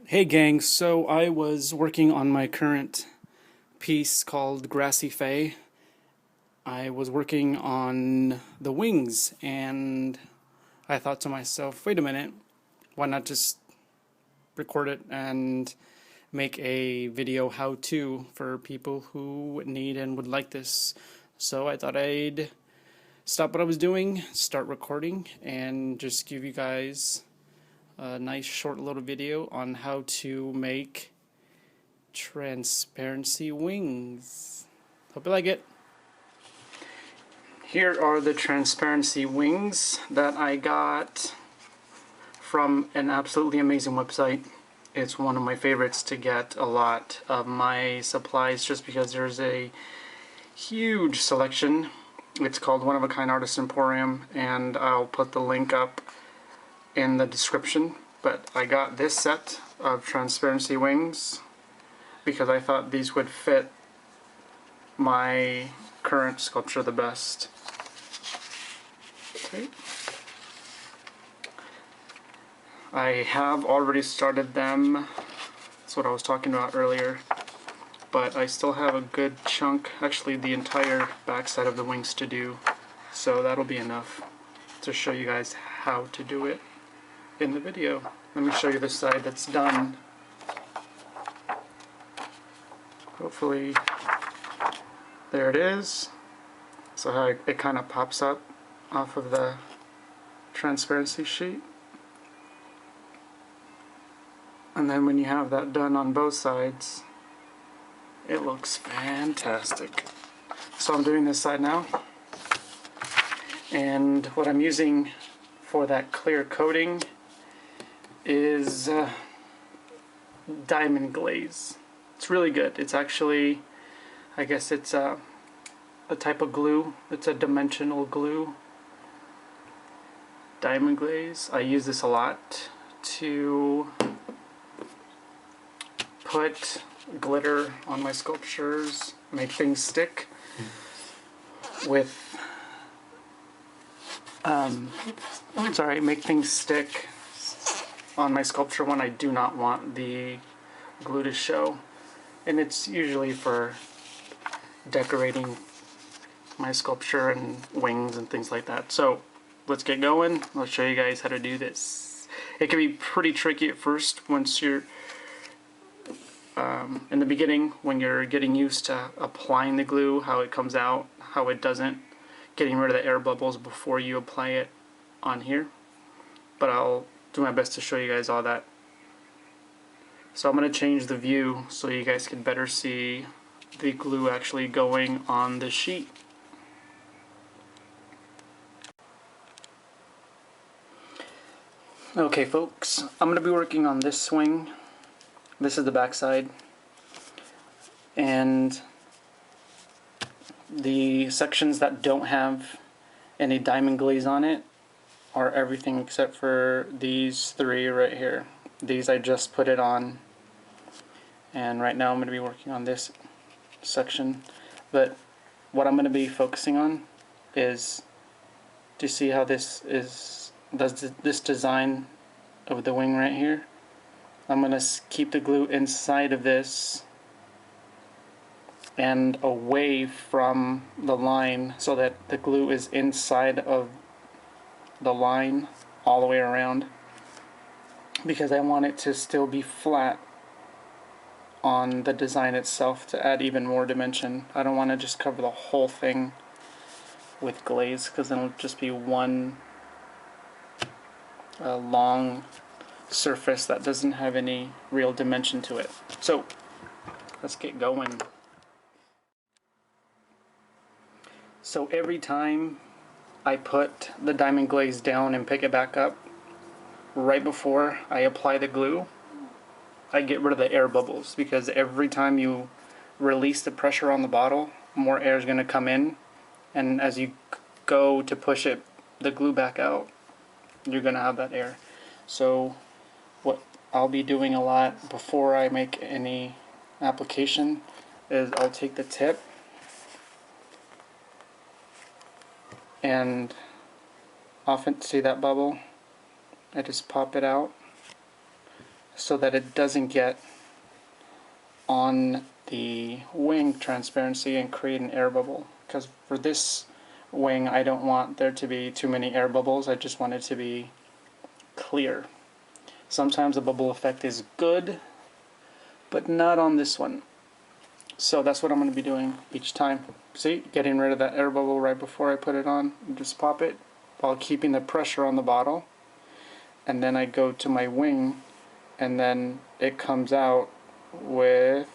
Hey gang, so I was working on my current piece called Grassy Fae. I was working on the wings and I thought to myself, wait a minute, why not just record it and make a video how-to for people who need and would like this. So I thought I'd stop what I was doing, start recording, and just give you guys a nice short little video on how to make transparency wings. Hope you like it. Here are the transparency wings that I got from an absolutely amazing website. It's one of my favorites to get a lot of my supplies just because there's a huge selection. It's called One of a Kind Artist Emporium, and I'll put the link up in the description. But I got this set of transparency wings because I thought these would fit my current sculpture the best. Okay. I have already started them. That's what I was talking about earlier. But I still have a good chunk, actually the entire backside of the wings to do. So that'll be enough to show you guys how to do it in the video. Let me show you the side that's done. Hopefully, there it is. So how it kind of pops up off of the transparency sheet. And then when you have that done on both sides, it looks fantastic. So I'm doing this side now. And what I'm using for that clear coating is diamond glaze. It's really good. It's actually, I guess it's a type of glue. It's a dimensional glue. Diamond glaze. I use this a lot to put glitter on my sculptures, make things stick with make things stick on my sculpture when I do not want the glue to show. And it's usually for decorating my sculpture and wings and things like that. So let's get going. I'll show you guys how to do this. It can be pretty tricky at first once you're in the beginning, when you're getting used to applying the glue, how it comes out, how it doesn't, getting rid of the air bubbles before you apply it on here. But I'll do my best to show you guys all that. So I'm going to change the view so you guys can better see the glue actually going on the sheet. Okay folks, I'm going to be working on this swing. This is the back side, and the sections that don't have any diamond glaze on it are everything except for these three right here. These I just put it on, and right now I'm going to be working on this section. But what I'm going to be focusing on is to see how this does this design of the wing right here. I'm going to keep the glue inside of this and away from the line so that the glue is inside of the line all the way around, because I want it to still be flat on the design itself to add even more dimension. I don't want to just cover the whole thing with glaze, because then it'll just be one long surface that doesn't have any real dimension to it. So let's get going. So every time I put the diamond glaze down and pick it back up, right before I apply the glue, I get rid of the air bubbles, because every time you release the pressure on the bottle, more air is going to come in, and as you go to push it, the glue back out, you're going to have that air. So what I'll be doing a lot before I make any application is I'll take the tip and often see that bubble, I just pop it out so that it doesn't get on the wing transparency and create an air bubble. Because for this wing, I don't want there to be too many air bubbles. I just want it to be clear. Sometimes a bubble effect is good, but not on this one. So that's what I'm going to be doing each time. See, getting rid of that air bubble right before I put it on. Just pop it while keeping the pressure on the bottle. And then I go to my wing, and then it comes out with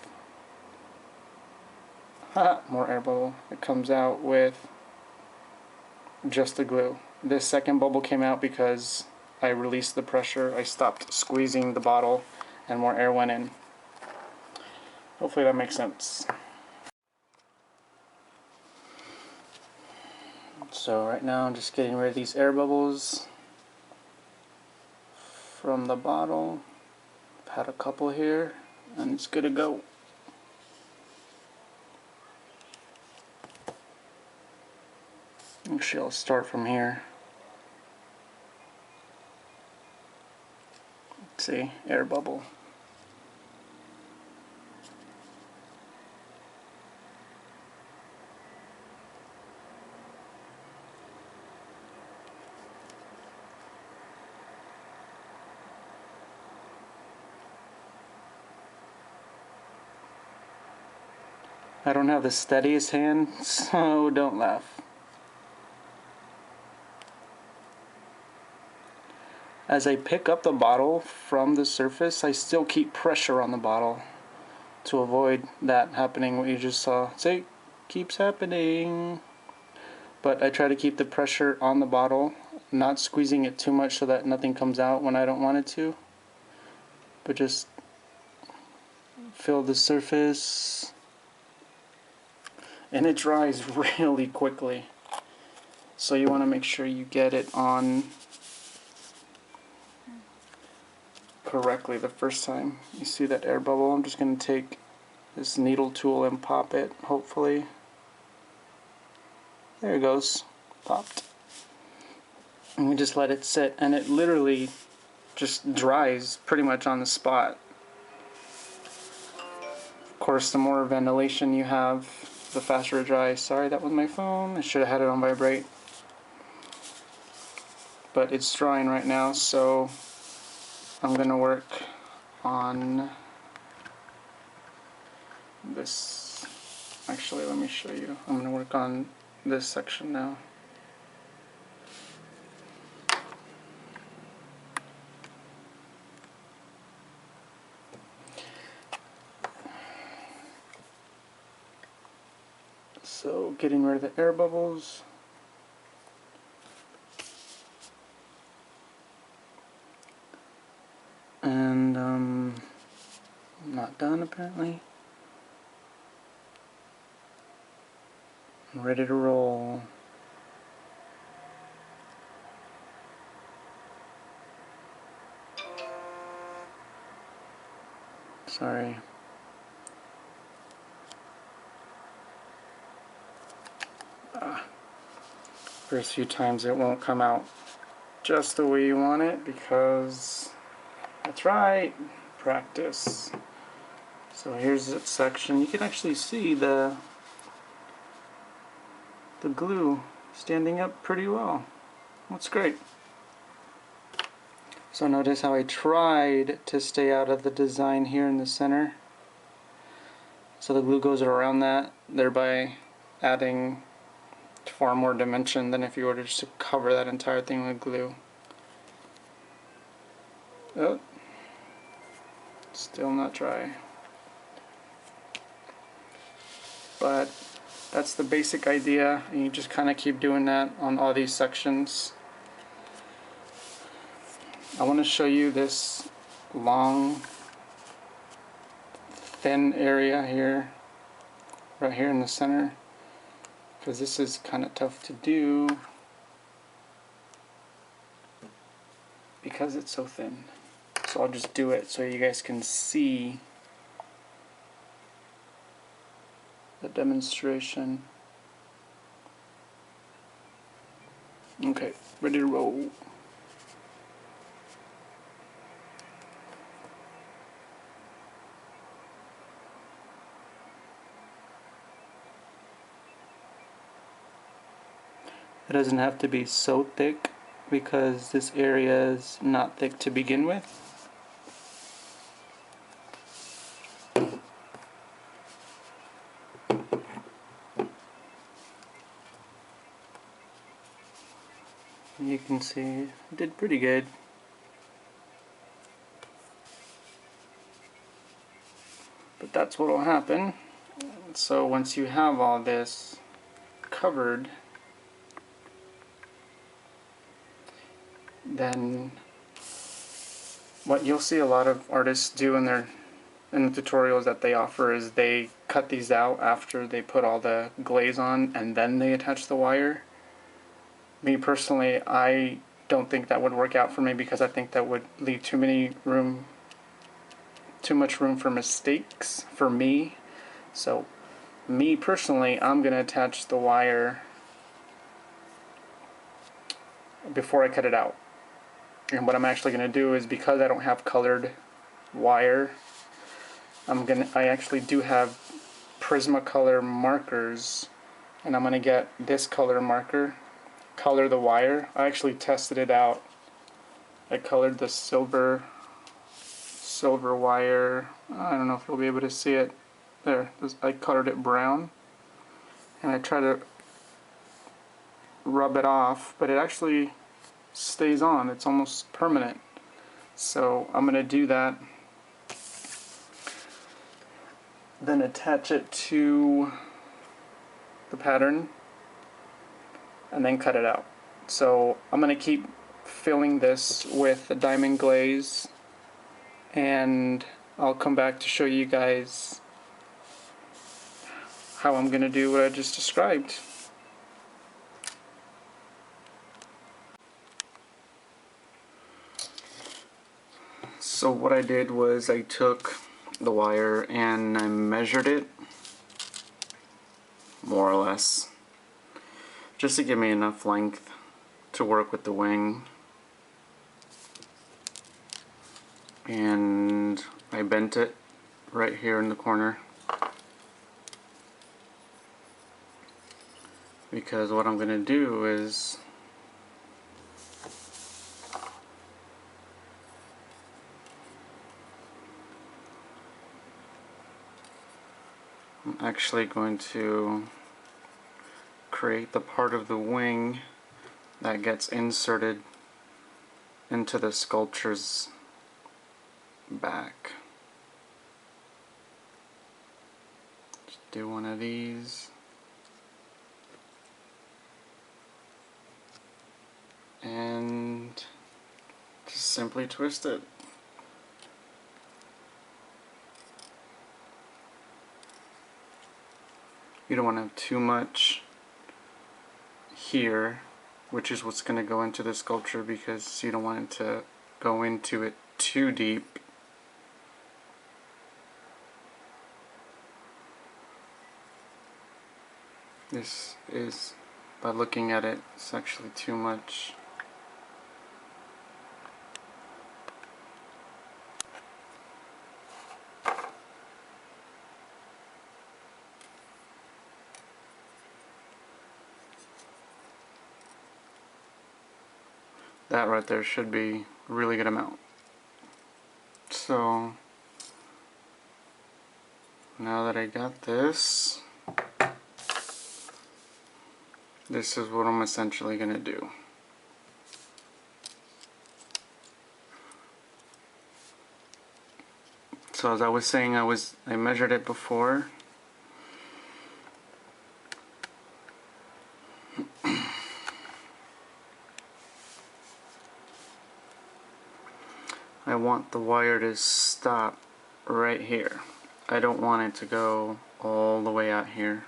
more air bubble. It comes out with just the glue. This second bubble came out because I released the pressure. I stopped squeezing the bottle and more air went in. Hopefully that makes sense. So right now I'm just getting rid of these air bubbles from the bottle. I've had a couple here and it's good to go. Actually, I'll start from here. See, air bubble. I don't have the steadiest hand, so don't laugh. As I pick up the bottle from the surface, I still keep pressure on the bottle to avoid that happening, what you just saw. See, keeps happening. But I try to keep the pressure on the bottle, not squeezing it too much so that nothing comes out when I don't want it to. But just fill the surface. And it dries really quickly. So you want to make sure you get it on correctly the first time. You see that air bubble? I'm just going to take this needle tool and pop it, hopefully. There it goes. Popped. And we just let it sit, and it literally just dries pretty much on the spot. Of course, the more ventilation you have, the faster it dries. Sorry, that was my phone. I should have had it on vibrate. But it's drying right now, so I'm going to work on this. Actually, let me show you. I'm going to work on this section now. So, getting rid of the air bubbles. And not done apparently. I'm ready to roll. Sorry. First few times it won't come out just the way you want it because that's right, practice. So here's that section. You can actually see the glue standing up pretty well. That's great. So notice how I tried to stay out of the design here in the center. So the glue goes around that, thereby adding far more dimension than if you were to just cover that entire thing with glue. Oh, still not dry. But that's the basic idea, and you just kind of keep doing that on all these sections. I want to show you this long, thin area here, right here in the center, because this is kind of tough to do because it's so thin. So I'll just do it so you guys can see the demonstration. Okay, ready to roll. It doesn't have to be so thick because this area is not thick to begin with. You can see it did pretty good. But that's what will happen. So once you have all this covered, then what you'll see a lot of artists do in the tutorials that they offer is they cut these out after they put all the glaze on and then they attach the wire. Me personally, I don't think that would work out for me because I think that would leave too much room for mistakes for me. So me personally, I'm going to attach the wire before I cut it out. And what I'm actually going to do is, because I don't have colored wire, I actually do have Prismacolor markers, and I'm going to get this color marker, color the wire. I actually tested it out. I colored the silver wire. I don't know if you'll be able to see it. There, I colored it brown, and I try to rub it off, but it actually stays on. It's almost permanent. So I'm going to do that, then attach it to the pattern, and then cut it out. So I'm going to keep filling this with the diamond glaze, and I'll come back to show you guys how I'm going to do what I just described. So what I did was I took the wire and I measured it, more or less, just to give me enough length to work with the wing. And I bent it right here in the corner, because what I'm going to do is I'm actually going to create the part of the wing that gets inserted into the sculpture's back. Just do one of these. And just simply twist it. You don't want to have too much here, which is what's going to go into the sculpture, because you don't want it to go into it too deep. This is, by looking at it, it's actually too much. That right there should be a really good amount. So now that I got this, this is what I'm essentially going to do. So as I was saying, I measured it before. I want the wire to stop right here. I don't want it to go all the way out here.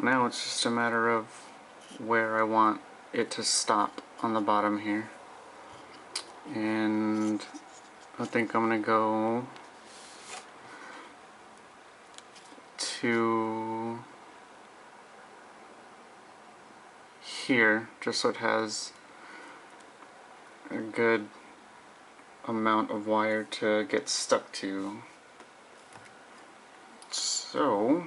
Now it's just a matter of where I want it to stop on the bottom here. And I think I'm going to go to here, just so it has a good amount of wire to get stuck to. So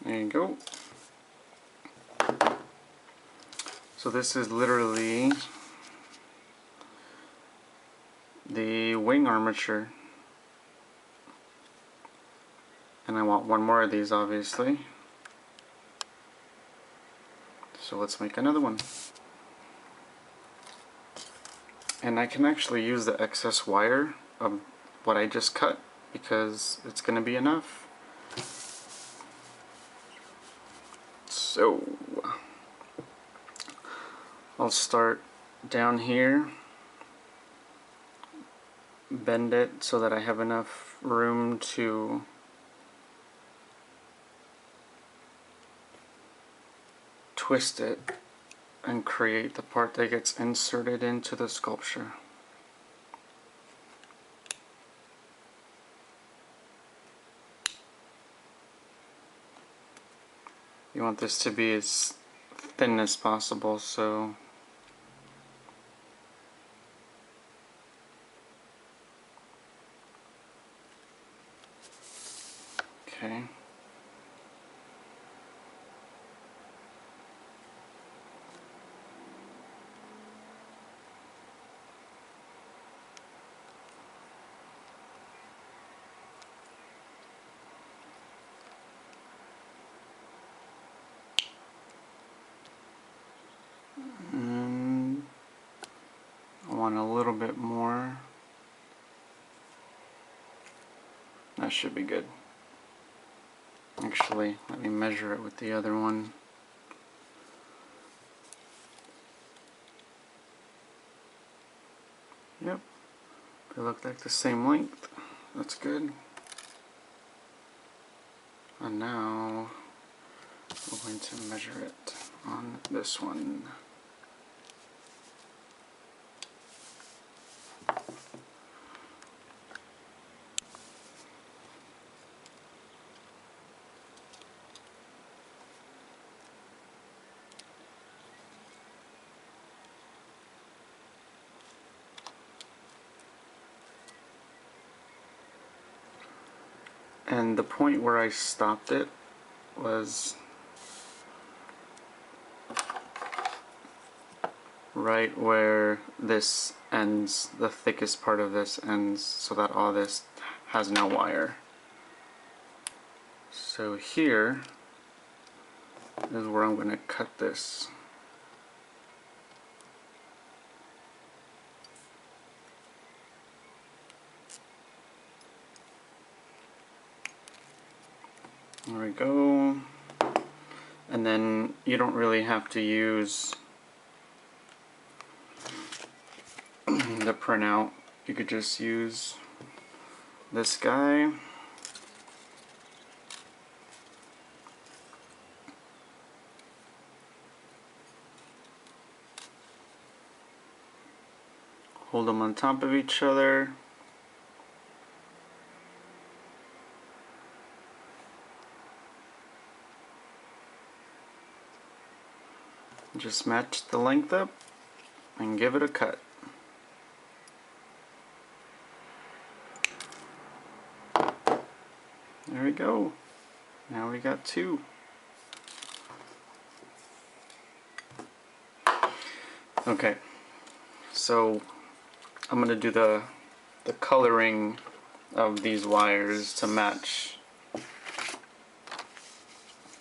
There you go. So this is literally the wing armature. And I want one more of these, obviously. So let's make another one. And I can actually use the excess wire of what I just cut because it's going to be enough. So I'll start down here, bend it so that I have enough room to twist it and create the part that gets inserted into the sculpture. You want this to be as thin as possible, so okay. And I want a little bit more. That should be good. Actually, let me measure it with the other one. Yep, they look like the same length. That's good. And now we're going to measure it on this one. And the point where I stopped it was right where this ends, the thickest part of this ends, so that all this has no wire. So here is where I'm going to cut this. There we go. And then you don't really have to use the printout. You could just use this guy. Hold them on top of each other. Just match the length up and give it a cut. There we go. Now we got two. Okay, so I'm going to do the coloring of these wires to match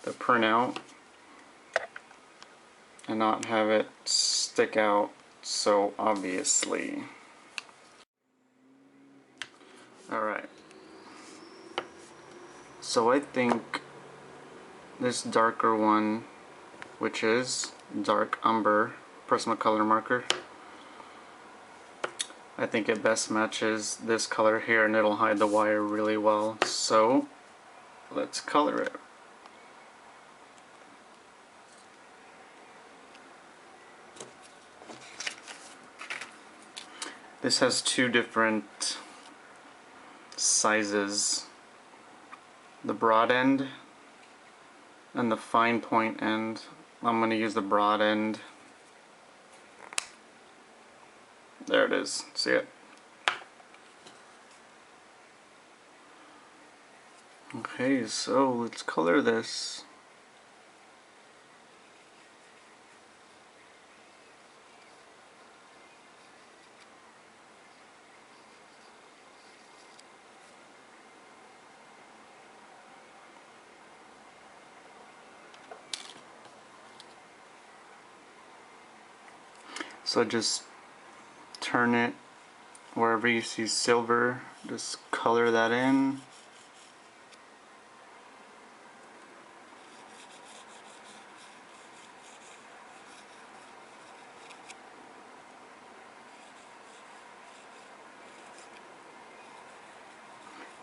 the printout and not have it stick out so obviously. Alright, so I think this darker one, which is dark umber Prismacolor marker, I think it best matches this color here and it'll hide the wire really well. So let's color it. This has two different sizes, the broad end and the fine point end. I'm going to use the broad end. There it is, see it? Okay, so let's color this. So just turn it wherever you see silver, just color that in.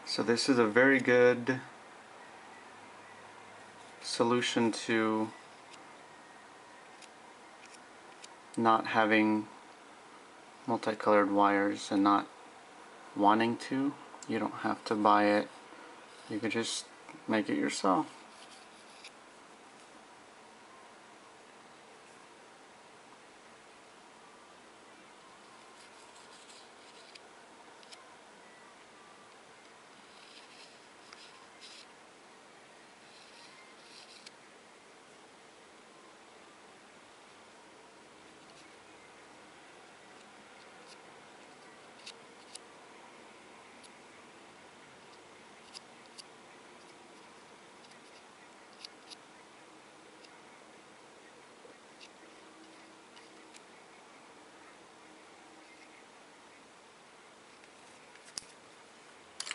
So this is a very good solution to not having multicolored wires and not wanting to. You don't have to buy it. You could just make it yourself.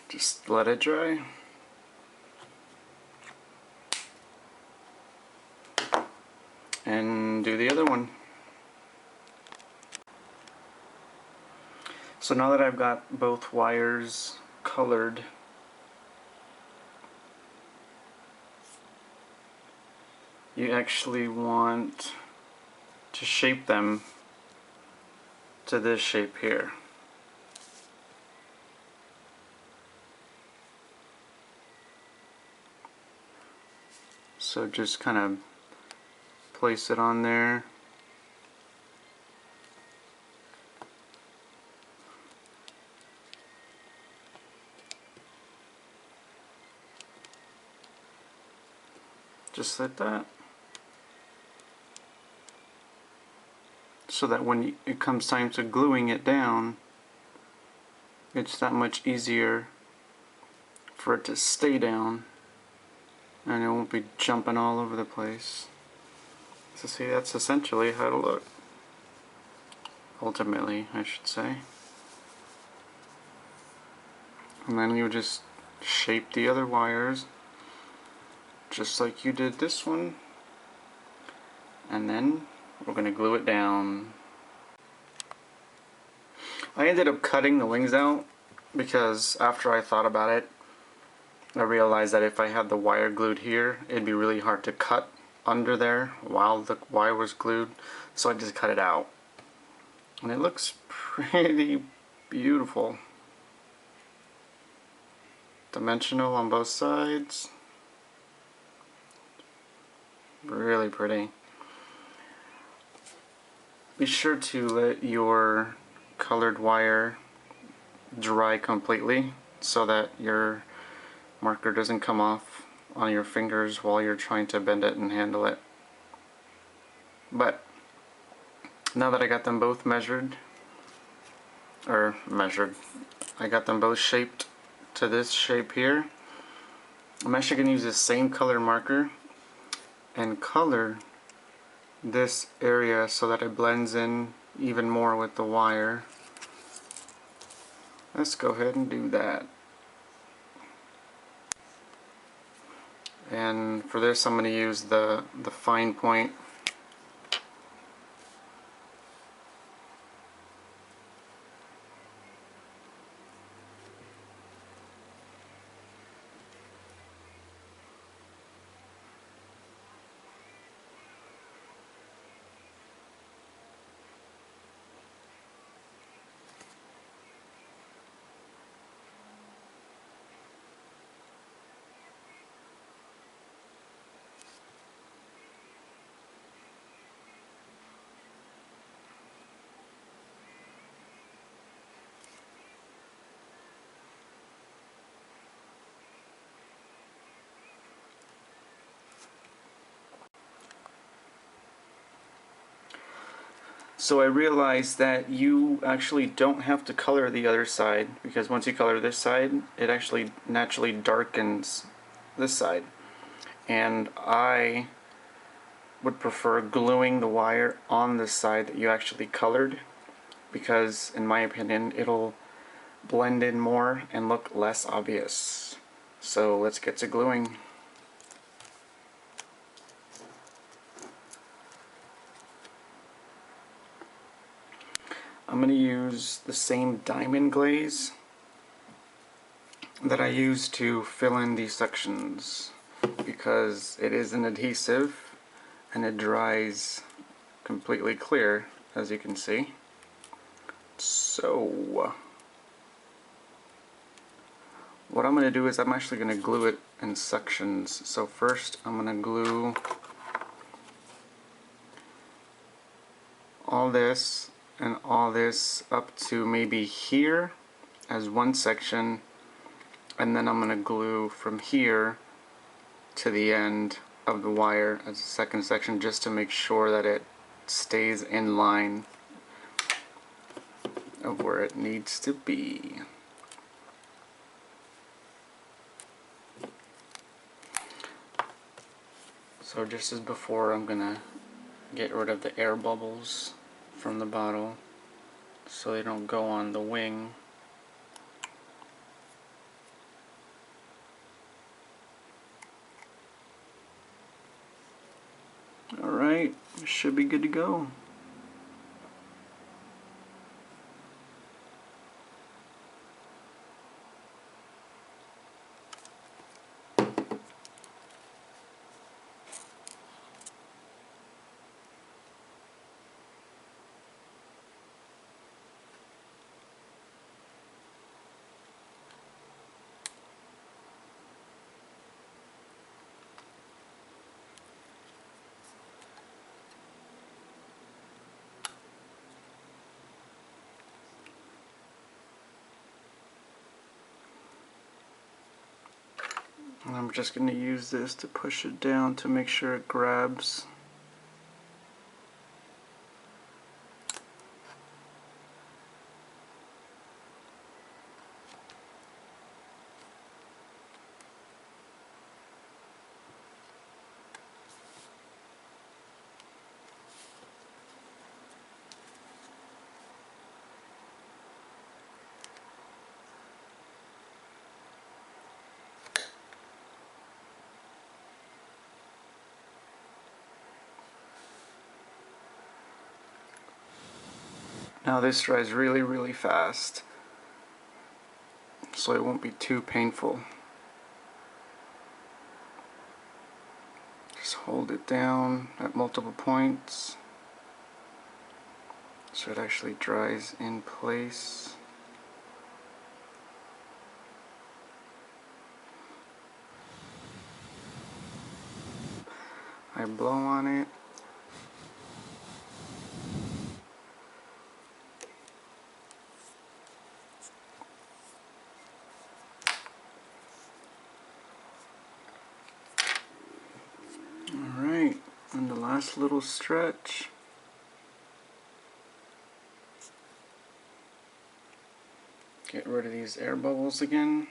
Just let it dry. And do the other one. So now that I've got both wires colored, you actually want to shape them to this shape here. So just kind of place it on there. Just like that. So that when it comes time to gluing it down, it's that much easier for it to stay down and it won't be jumping all over the place. So see, that's essentially how it'll look. Ultimately, I should say. And then you just shape the other wires just like you did this one, and then we're going to glue it down. I ended up cutting the wings out because after I thought about it, I realized that if I had the wire glued here, it'd be really hard to cut under there while the wire was glued, so I just cut it out. And it looks pretty beautiful. Dimensional on both sides. Really pretty. Be sure to let your colored wire dry completely so that your marker doesn't come off on your fingers while you're trying to bend it and handle it. But now that I got them both I got them both shaped to this shape here, I'm actually going to use the same color marker and color this area so that it blends in even more with the wire. Let's go ahead and do that. And for this I'm going to use the fine point. So I realized that you actually don't have to color the other side, because once you color this side, it actually naturally darkens this side. And I would prefer gluing the wire on the side that you actually colored, because in my opinion it'll blend in more and look less obvious. So let's get to gluing. I'm going to use the same diamond glaze that I use to fill in these sections, because it is an adhesive and it dries completely clear, as you can see. So what I'm going to do is I'm actually going to glue it in sections. So first I'm going to glue all this and all this up to maybe here as one section, and then I'm going to glue from here to the end of the wire as a second section, just to make sure that it stays in line of where it needs to be. So just as before, I'm going to get rid of the air bubbles from the bottle so they don't go on the wing. Alright, should be good to go. And I'm just going to use this to push it down to make sure it grabs. Now this dries really fast, so it won't be too painful. Just hold it down at multiple points so it actually dries in place. I blow on it. Alright, and the last little stretch. Get rid of these air bubbles again.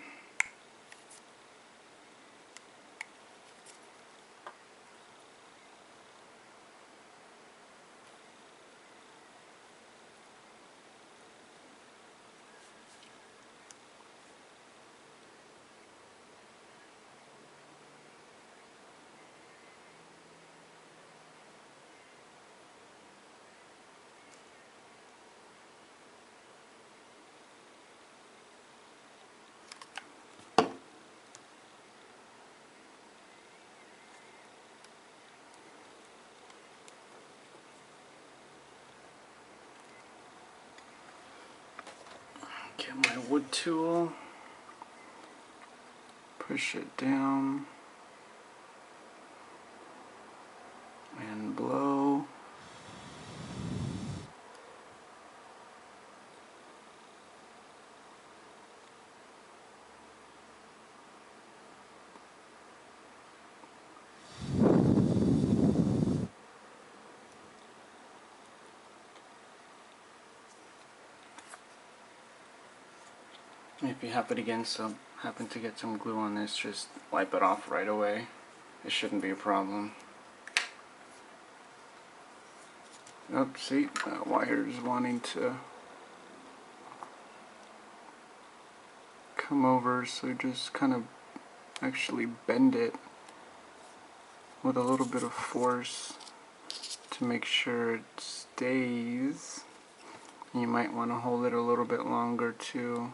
Get my wood tool, push it down, and blow. If you happen to get some glue on this, just wipe it off right away. It shouldn't be a problem. Oh, see, that wire's wanting to come over, so just kind of actually bend it with a little bit of force to make sure it stays. You might want to hold it a little bit longer too.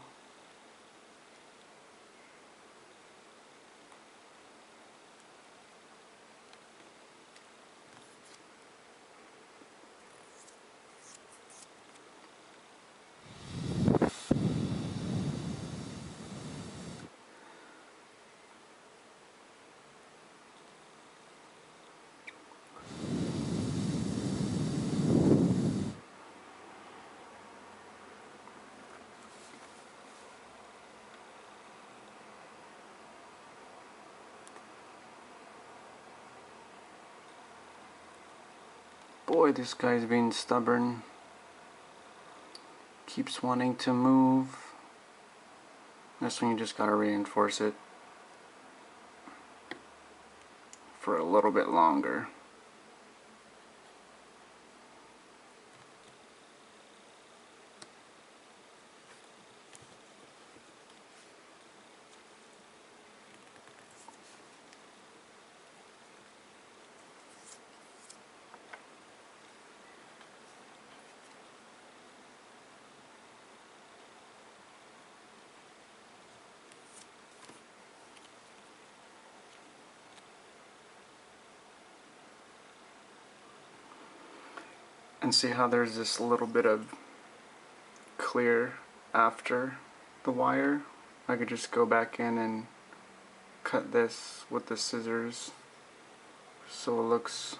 Boy, this guy's being stubborn. Keeps wanting to move. That's when you just gotta reinforce it for a little bit longer. And see how there's this little bit of clear after the wire? I could just go back in and cut this with the scissors so it looks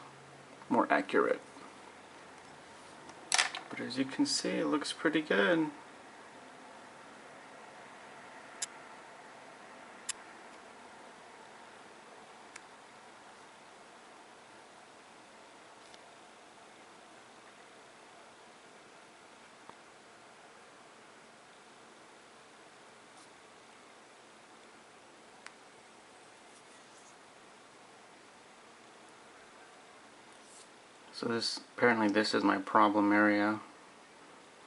more accurate. But as you can see, it looks pretty good. So apparently this is my problem area.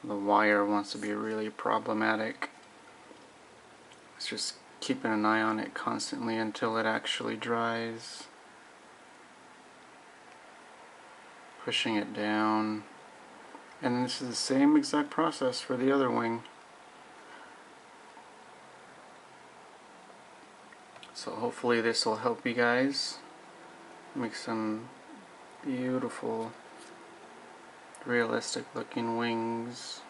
The wire wants to be really problematic. It's just keeping an eye on it constantly until it actually dries. Pushing it down. And this is the same exact process for the other wing. So hopefully this will help you guys make some beautiful, realistic looking wings.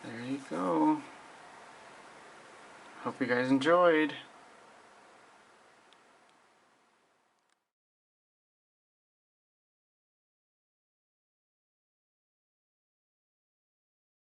There you go. Hope you guys enjoyed.